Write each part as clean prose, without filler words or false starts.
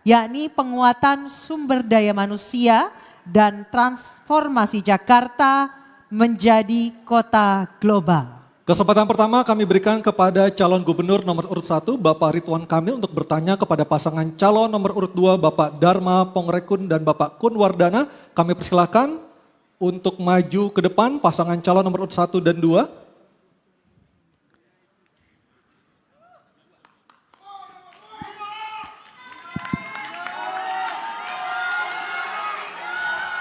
yakni penguatan sumber daya manusia dan transformasi Jakarta menjadi kota global. Kesempatan pertama kami berikan kepada calon gubernur nomor urut 1 Bapak Ridwan Kamil untuk bertanya kepada pasangan calon nomor urut 2 Bapak Dharma Pongrekun dan Bapak Kun Wardana. Kami persilakan untuk maju ke depan pasangan calon nomor urut 1 dan 2.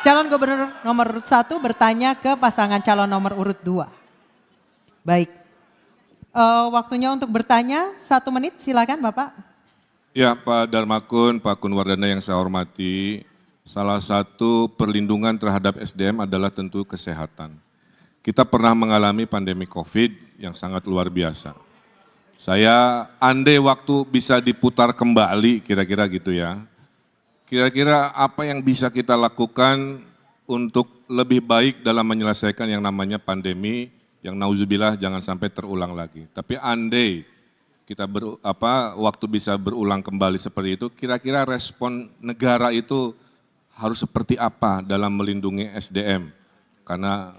Calon gubernur nomor urut 1 bertanya ke pasangan calon nomor urut 2. Baik, waktunya untuk bertanya 1 menit, silakan Bapak. Ya Pak Dharmakun, Pak Kun Wardana yang saya hormati, salah satu perlindungan terhadap SDM adalah tentu kesehatan. Kita pernah mengalami pandemi COVID yang sangat luar biasa. Saya andai waktu bisa diputar kembali kira-kira gitu ya. Kira-kira apa yang bisa kita lakukan untuk lebih baik dalam menyelesaikan yang namanya pandemi yang nauzubillah jangan sampai terulang lagi. Tapi andai kita waktu bisa berulang kembali seperti itu, kira-kira respon negara itu harus seperti apa dalam melindungi SDM? Karena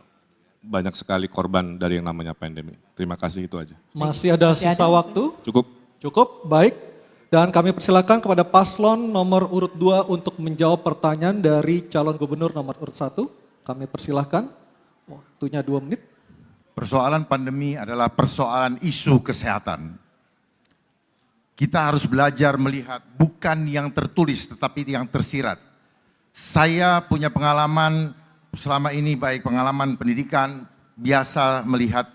banyak sekali korban dari yang namanya pandemi. Terima kasih, itu aja. Masih ada sisa waktu? Cukup. Cukup, baik. Dan kami persilakan kepada paslon nomor urut 2 untuk menjawab pertanyaan dari calon gubernur nomor urut 1. Kami persilahkan, waktunya 2 menit. Persoalan pandemi adalah persoalan isu kesehatan. Kita harus belajar melihat bukan yang tertulis tetapi yang tersirat. Saya punya pengalaman selama ini baik pengalaman pendidikan, biasa melihat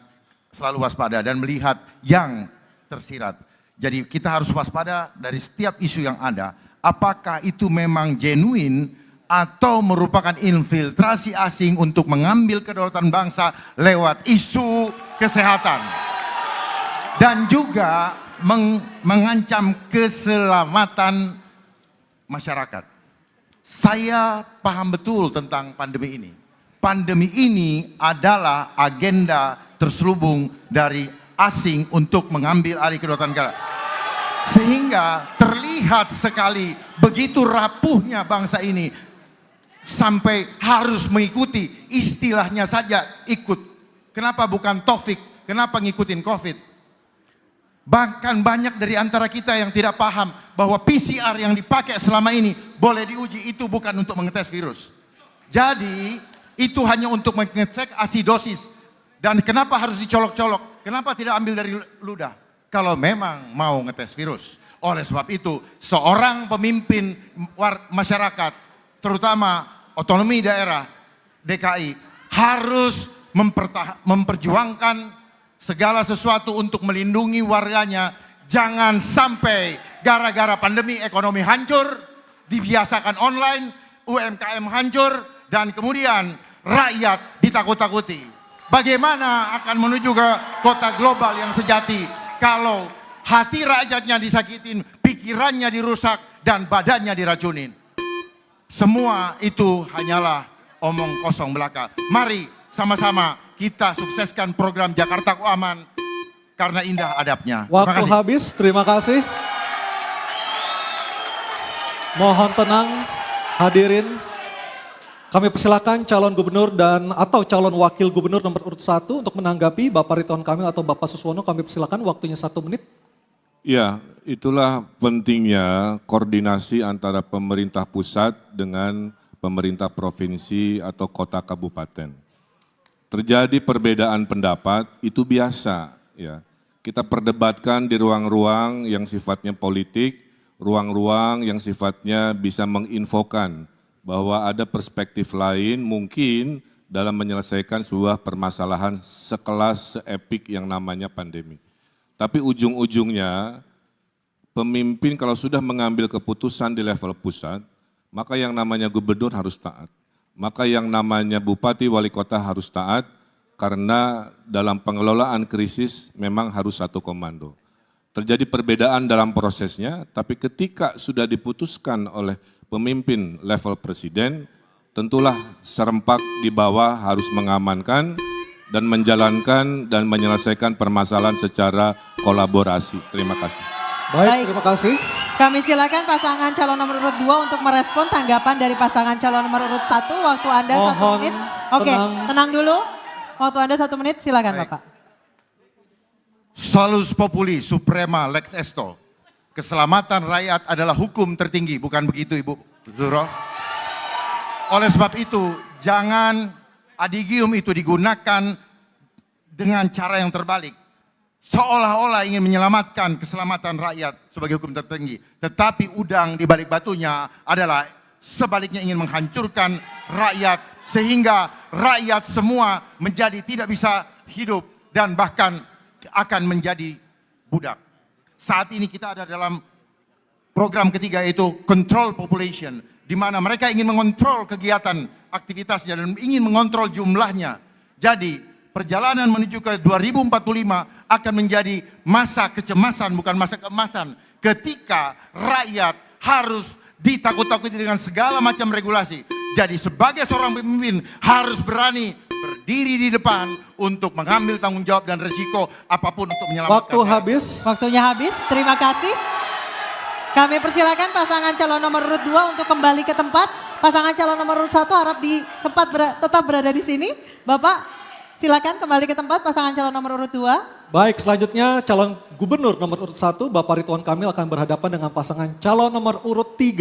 selalu waspada dan melihat yang tersirat. Jadi kita harus waspada dari setiap isu yang ada. Apakah itu memang genuine atau merupakan infiltrasi asing untuk mengambil kedaulatan bangsa lewat isu kesehatan. Dan juga mengancam keselamatan masyarakat. Saya paham betul tentang pandemi ini. Pandemi ini adalah agenda terselubung dari asing untuk mengambil alih kedaulatan negara. Sehingga terlihat sekali begitu rapuhnya bangsa ini sampai harus mengikuti istilahnya saja ikut. Kenapa bukan Taufik? Kenapa ngikutin COVID? Bahkan banyak dari antara kita yang tidak paham bahwa PCR yang dipakai selama ini boleh diuji itu bukan untuk mengetes virus. Jadi itu hanya untuk mengecek asidosis. Dan kenapa harus dicolok-colok? Kenapa tidak ambil dari ludah? Kalau memang mau ngetes virus. Oleh sebab itu, seorang pemimpin masyarakat, terutama otonomi daerah DKI, harus memperjuangkan segala sesuatu untuk melindungi warganya. Jangan sampai gara-gara pandemi ekonomi hancur, dibiasakan online, UMKM hancur, dan kemudian rakyat ditakut-takuti. Bagaimana akan menuju ke kota global yang sejati kalau hati rakyatnya disakitin, pikirannya dirusak, dan badannya diracunin. Semua itu hanyalah omong kosong belaka. Mari sama-sama kita sukseskan program Jakartaku Aman karena indah adabnya. Waktu habis, terima kasih. Mohon tenang hadirin. Kami persilakan calon gubernur dan atau calon wakil gubernur nomor urut 1 untuk menanggapi Bapak Ridwan Kamil atau Bapak Suswono. Kami persilakan, waktunya 1 menit. Ya, itulah pentingnya koordinasi antara pemerintah pusat dengan pemerintah provinsi atau kota kabupaten. Terjadi perbedaan pendapat itu biasa ya. Kita perdebatkan di ruang-ruang yang sifatnya politik, ruang-ruang yang sifatnya bisa menginfokan bahwa ada perspektif lain mungkin dalam menyelesaikan sebuah permasalahan sekelas seepik yang namanya pandemi. Tapi ujung-ujungnya pemimpin kalau sudah mengambil keputusan di level pusat, maka yang namanya gubernur harus taat. Maka yang namanya bupati, wali kota harus taat karena dalam pengelolaan krisis memang harus satu komando. Terjadi perbedaan dalam prosesnya, tapi ketika sudah diputuskan oleh pemimpin level presiden, tentulah serempak di bawah harus mengamankan dan menjalankan dan menyelesaikan permasalahan secara kolaborasi. Terima kasih. Baik, terima kasih. Kami silakan pasangan calon nomor urut 2 untuk merespon tanggapan dari pasangan calon nomor urut 1. Waktu Anda 1 Mohon menit. Oke, tenang. tenang dulu. Waktu Anda 1 menit, silakan Baik. Bapak. Solus populi suprema lex esto. Keselamatan rakyat adalah hukum tertinggi, bukan begitu Ibu Zuro? Oleh sebab itu, jangan adigium itu digunakan dengan cara yang terbalik. Seolah-olah ingin menyelamatkan keselamatan rakyat sebagai hukum tertinggi. Tetapi udang di balik batunya adalah sebaliknya ingin menghancurkan rakyat. Sehingga rakyat semua menjadi tidak bisa hidup dan bahkan akan menjadi budak. Saat ini kita ada dalam program ketiga yaitu control population. Di mana mereka ingin mengontrol kegiatan aktivitasnya dan ingin mengontrol jumlahnya. Jadi perjalanan menuju ke 2045 akan menjadi masa kecemasan bukan masa keemasan. Ketika rakyat harus ditakut-takuti dengan segala macam regulasi. Jadi sebagai seorang pemimpin harus berani berdiri di depan untuk mengambil tanggung jawab dan risiko apapun untuk menyelamatkan. Waktu habis. Waktunya habis, terima kasih. Kami persilakan pasangan calon nomor urut 2 untuk kembali ke tempat. Pasangan calon nomor urut 1 harap di tempat tetap berada di sini. Bapak, silakan kembali ke tempat pasangan calon nomor urut 2. Baik, selanjutnya calon gubernur nomor urut 1 Bapak Ridwan Kamil akan berhadapan dengan pasangan calon nomor urut 3.